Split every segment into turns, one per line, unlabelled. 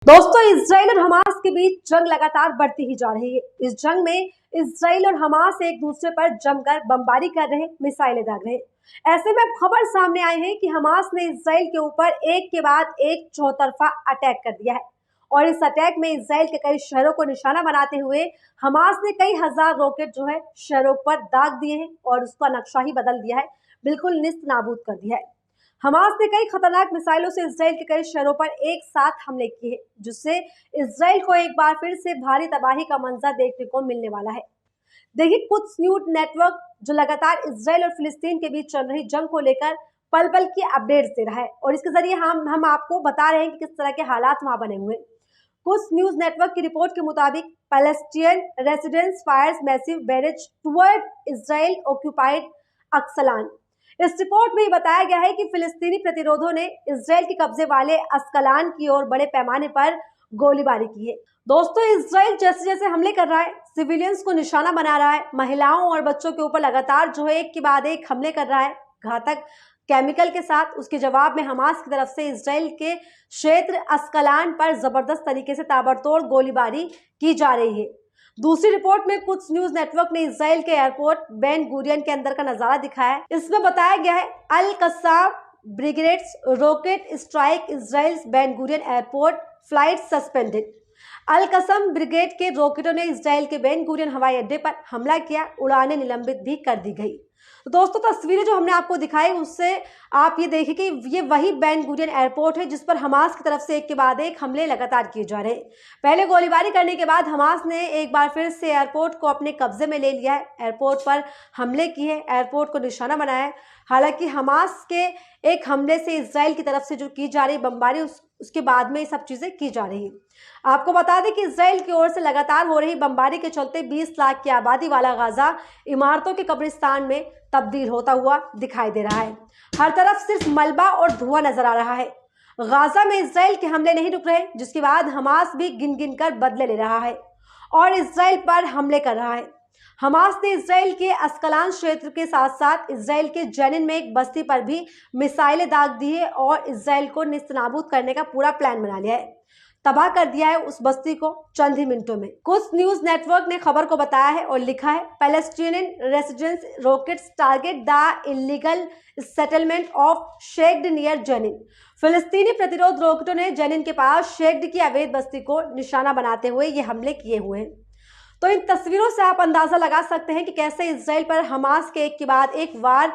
दोस्तों, इजराइल और हमास के बीच जंग लगातार बढ़ती ही जा रही है। इस जंग में इजराइल और हमास एक दूसरे पर जमकर बमबारी कर रहे, मिसाइलें दाग रहे। ऐसे में खबर सामने आई है कि हमास ने इजराइल के ऊपर एक के बाद एक चौतरफा अटैक कर दिया है और इस अटैक में इजराइल के कई शहरों को निशाना बनाते हुए हमास ने कई हजार रॉकेट शहरों पर दाग दिए हैं और उसका नक्शा ही बदल दिया है, बिल्कुल निस्त नाबूद कर दिया है। हमास ने कई खतरनाक मिसाइलों से इजराइल के कई शहरों पर एक साथ हमले किए, जिससे इजराइल को एक बार फिर से भारी तबाही का मंजर देखने को मिलने वाला है। देखिए, कुछ न्यूज नेटवर्क जो लगातार इजराइल और फिलिस्तीन के बीच चल रही जंग को लेकर पल पल की अपडेट्स दे रहा है और इसके जरिए हम आपको बता रहे हैं कि किस तरह के हालात वहां बने हुए। कुछ न्यूज नेटवर्क की रिपोर्ट के मुताबिक Palestine resistance fires massive barrage toward Israel occupied Ashkelon. इस रिपोर्ट में बताया गया है कि फिलिस्तीनी प्रतिरोधों ने इजराइल के कब्जे वाले अस्कलान की ओर बड़े पैमाने पर गोलीबारी की है। दोस्तों, इजराइल जैसे जैसे हमले कर रहा है, सिविलियंस को निशाना बना रहा है, महिलाओं और बच्चों के ऊपर लगातार एक के बाद एक हमले कर रहा है घातक केमिकल के साथ। उसके जवाब में हमास की तरफ से इजराइल के क्षेत्र अस्कलान पर जबरदस्त तरीके से ताबड़तोड़ गोलीबारी की जा रही है। दूसरी रिपोर्ट में कुछ न्यूज नेटवर्क ने इजराइल के एयरपोर्ट बेन गुरियन के अंदर का नजारा दिखाया है। इसमें बताया गया है Al Qassam Brigades rocket strike Israel Ben Gurion airport flight suspended. Al Qassam brigade के रॉकेटों ने इजराइल के बेन गुरियन हवाई अड्डे पर हमला किया, उड़ानें निलंबित भी कर दी गई। तो दोस्तों, तस्वीरें जो हमने आपको दिखाई उससे आप ये देखिए कि ये वही बेन गुरियन एयरपोर्ट है जिस पर हमास की तरफ से एक के बाद एक हमले लगातार किए जा रहे हैं। पहले गोलीबारी करने के बाद हमास ने एक बार फिर से एयरपोर्ट को अपने कब्जे में ले लिया है, एयरपोर्ट पर हमले किए, एयरपोर्ट को निशाना बनाया है। हालांकि हमास के एक हमले से इजराइल की तरफ से जो की जा रही बमबारी उसके बाद में ये सब चीजें की जा रही है। आपको बता दें कि इजराइल की ओर से लगातार हो रही बमबारी के चलते 20 लाख की आबादी वाला गाजा इमारतों के कब्रिस्तान में तब्दील होता हुआ दिखाई दे रहा है। हर तरफ सिर्फ मलबा और धुआं नजर आ रहा है। गाजा में इजराइल के हमले नहीं रुक रहे, जिसके बाद हमास भी गिन गिन कर बदले ले रहा है और इजराइल पर हमले कर रहा है। हमास ने इजराइल के अस्कलान क्षेत्र के साथ साथ इजराइल के जेनिन में एक बस्ती पर भी मिसाइलें दाग दी है और इजराइल को निस्तनाबूद करने का पूरा प्लान बना लिया है, तबाह कर दिया है उस बस्ती को चंद ही मिनटों में। कुछ न्यूज नेटवर्क ने खबर को बताया है और लिखा है Palestinian resistance rockets target the illegal settlement of Shaked near Jenin. फिलिस्तीनी प्रतिरोध रॉकेटों ने जेनिन के पास शेक्ड की अवैध बस्ती को निशाना बनाते हुए ये हमले किए हुए हैं। तो इन तस्वीरों से आप अंदाजा लगा सकते हैं कि कैसे इजराइल पर हमास के एक के बाद एक वार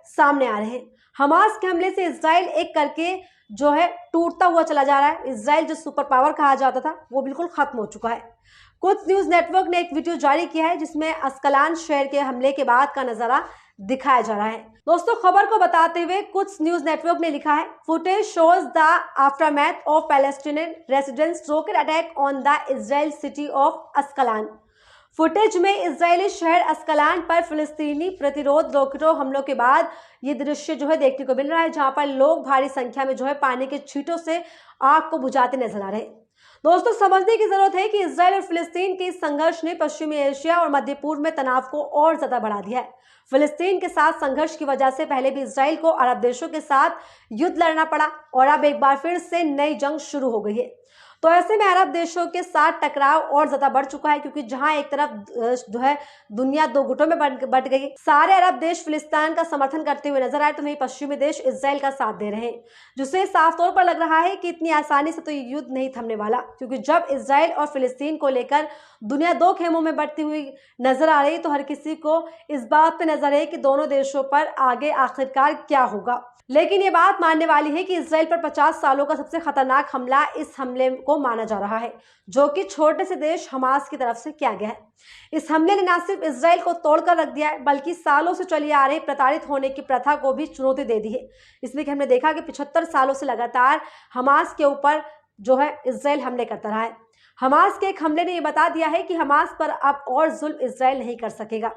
सामने आ रहे हैं। हमास के हमले से इजराइल एक करके टूटता हुआ चला जा रहा है। इजराइल जो सुपर पावर कहा जाता था वो बिल्कुल खत्म हो चुका है। कुछ न्यूज नेटवर्क ने एक वीडियो जारी किया है जिसमें अस्कलान शहर के हमले के बाद का नजारा दिखाया जा रहा है। दोस्तों, खबर को बताते हुए कुछ न्यूज नेटवर्क ने लिखा है footage shows the aftermath of Palestinian resistance rocket attack on the Israel city of Ashkelon. Footage में इजरायली शहर अस्कलान पर फिलिस्तीनी प्रतिरोध रॉकेटों हमलों के बाद ये दृश्य देखने को मिल रहा है, जहां पर लोग भारी संख्या में पानी के छींटों से आग को बुझाते नजर आ रहे हैं। दोस्तों, समझने की जरूरत है कि इजराइल और फिलिस्तीन के इस संघर्ष ने पश्चिमी एशिया और मध्य पूर्व में तनाव को और ज्यादा बढ़ा दिया है। फिलिस्तीन के साथ संघर्ष की वजह से पहले भी इजराइल को अरब देशों के साथ युद्ध लड़ना पड़ा और अब एक बार फिर से नई जंग शुरू हो गई है। तो ऐसे में अरब देशों के साथ टकराव और ज्यादा बढ़ चुका है, क्योंकि जहां एक तरफ दुनिया दो गुटों में बंट गई। सारे अरब देश फिलिस्तीन का समर्थन करते हुए नजर आए तो वहीं पश्चिमी देश इजराइल का साथ दे रहे हैं, जिससे साफ तौर पर लग रहा है कि इतनी आसानी से तो ये युद्ध नहीं थमने वाला, क्योंकि जब इजराइल और फिलिस्तीन को लेकर दुनिया दो खेमों में बढ़ती हुई नजर आ रही तो हर किसी को इस बात पे नजर है कि दोनों देशों पर आगे आखिरकार क्या होगा। लेकिन ये बात मानने वाली है कि इजराइल पर 50 सालों का सबसे खतरनाक हमला इस हमले को माना जा रहा है, जो कि छोटे से देश हमास की तरफ से किया गया है। इस हमले ने न सिर्फ इजराइल को तोड़कर रख दिया है, बल्कि सालों से चली आ रही प्रताड़ित होने की प्रथा को भी चुनौती दे दी है। इसमें कि हमने देखा कि 75 सालों से लगातार हमास के ऊपर इजराइल हमले करता रहा है। हमास के एक हमले ने यह बता दिया है कि हमास पर अब और जुल्म इजराइल नहीं कर सकेगा।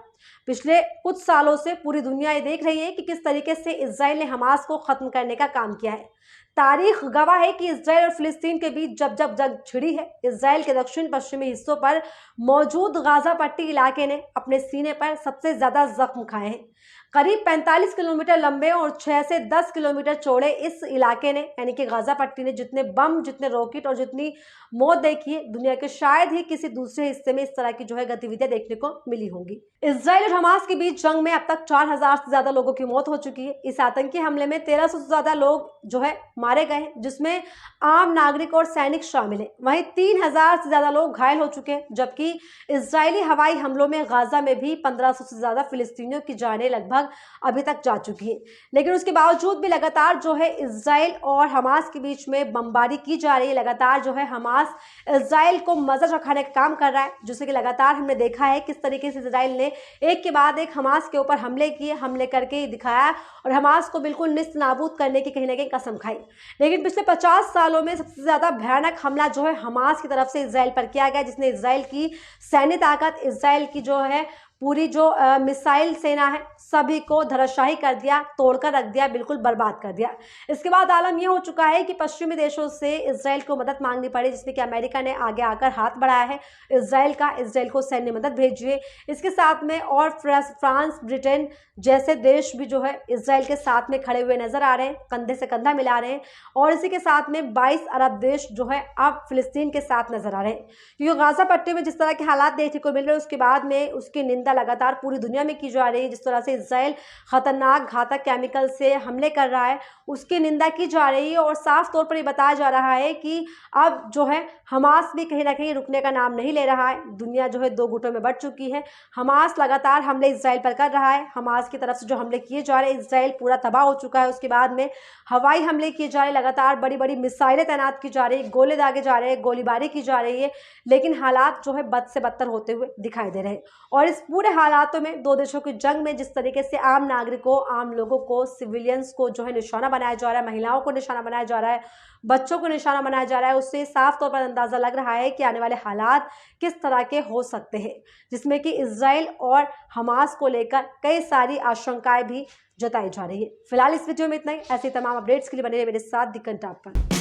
पिछले कुछ सालों से पूरी दुनिया ये देख रही है कि किस तरीके से इजराइल ने हमास को खत्म करने का काम किया है। तारीख गवाह है कि इजराइल और फिलिस्तीन के बीच जब जंग छिड़ी है, इजराइल के दक्षिण पश्चिमी हिस्सों पर मौजूद गाजा पट्टी इलाके ने अपने सीने पर सबसे ज्यादा जख्म खाए हैं। करीब 45 किलोमीटर लंबे और 6 से 10 किलोमीटर चौड़े इस इलाके ने यानी कि गाजा पट्टी ने जितने बम, जितने रॉकेट और जितनी मौत देखी है, दुनिया के शायद ही किसी दूसरे हिस्से में इस तरह की जो है गतिविधियां देखने को मिली होंगी। इजराइल और हमास के बीच जंग में अब तक 4000 से ज्यादा लोगों की मौत हो चुकी है। इस आतंकी हमले में 1300 से ज्यादा लोग जो है मारे गए हैं, जिसमें आम नागरिक और सैनिक शामिल है। वहीं 3000 से ज्यादा लोग घायल हो चुके हैं, जबकि इजरायली हवाई हमलों में गाजा में भी 1500 से ज्यादा फिलिस्तीनियों की जानें लगभग अभी तक जा चुकी है। लेकिन उसके बावजूद भी लगातार जो है इजराइल और हमास के बीच में बमबारी की जा रही है। लगातार जो है हमास इजराइल को मजा चखाने का काम कर रहा है, जिससे कि लगातार हमने देखा है किस तरीके से इजराइल ने एक के बाद एक हमास के ऊपर हमले किए, हमले करके दिखाया और हमास को बिल्कुल निस्त नाबूद करने की कहीं ना कहीं कसम खाई। लेकिन पिछले 50 सालों में सबसे ज्यादा भयानक हमला जो है हमास की तरफ से इजराइल पर किया गया, जिसने इजराइल की सैन्य ताकत, इजराइल की जो है पूरी जो मिसाइल सेना है, सभी को धराशायी कर दिया, तोड़कर रख दिया, बिल्कुल बर्बाद कर दिया। इसके बाद आलम यह हो चुका है कि पश्चिमी देशों से इजराइल को मदद मांगनी पड़ी, जिसमें कि अमेरिका ने आगे आकर हाथ बढ़ाया है इजराइल को सैन्य मदद भेजी है। इसके साथ में और फ्रांस, ब्रिटेन जैसे देश भी जो है इजराइल के साथ में खड़े हुए नजर आ रहे हैं, कंधे से कंधा मिला रहे हैं। और इसी के साथ में 22 अरब देश जो है अब फिलिस्तीन के साथ नजर आ रहे हैं, क्योंकि गाजा पट्टी में जिस तरह के हालात देखने को मिल रहे हैं, उसके बाद में उसकी निंदा लगातार पूरी दुनिया में की जा रही है। जिस तरह से इजराइल खतरनाक घातक केमिकल से हमले कर रहा है, उसकी निंदा की जा रही है और साफ तौर पर ये बताया जा रहा है कि अब जो है हमास भी कहीं ना कहीं रुकने का नाम नहीं ले रहा है। दुनिया जो है दो गुटों में बढ़ चुकी है। हमास लगातार हमले इजराइल पर कर रहा है, हमास की तरफ से जो हमले किए जा रहे हैं, इजराइल पूरा तबाह हो चुका है। उसके बाद में हवाई हमले किए जा रहे हैं, लगातार बड़ी बड़ी मिसाइलें तैनात की जा रही है, गोले दागे जा रहे हैं, गोलीबारी की जा रही है। लेकिन हालात जो है बद से बदतर होते हुए दिखाई दे रहे हैं। और इस पूरे हालातों में दो देशों की जंग में जिस तरीके से आम नागरिकों, आम लोगों को, सिविलियंस को जो है निशाना बनाया जा रहा है, महिलाओं को निशाना बनाया जा रहा है, बच्चों को निशाना बनाया जा रहा है, उससे साफ तौर पर अंदाजा लग रहा है कि आने वाले हालात किस तरह के हो सकते हैं, जिसमें कि इजराइल और हमास को लेकर कई सारी आशंकाएं भी जताई जा रही है। फिलहाल इस वीडियो में इतना ही। ऐसे तमाम अपडेट्स के लिए बने रहिए मेरे साथ दी कंटेंट पर।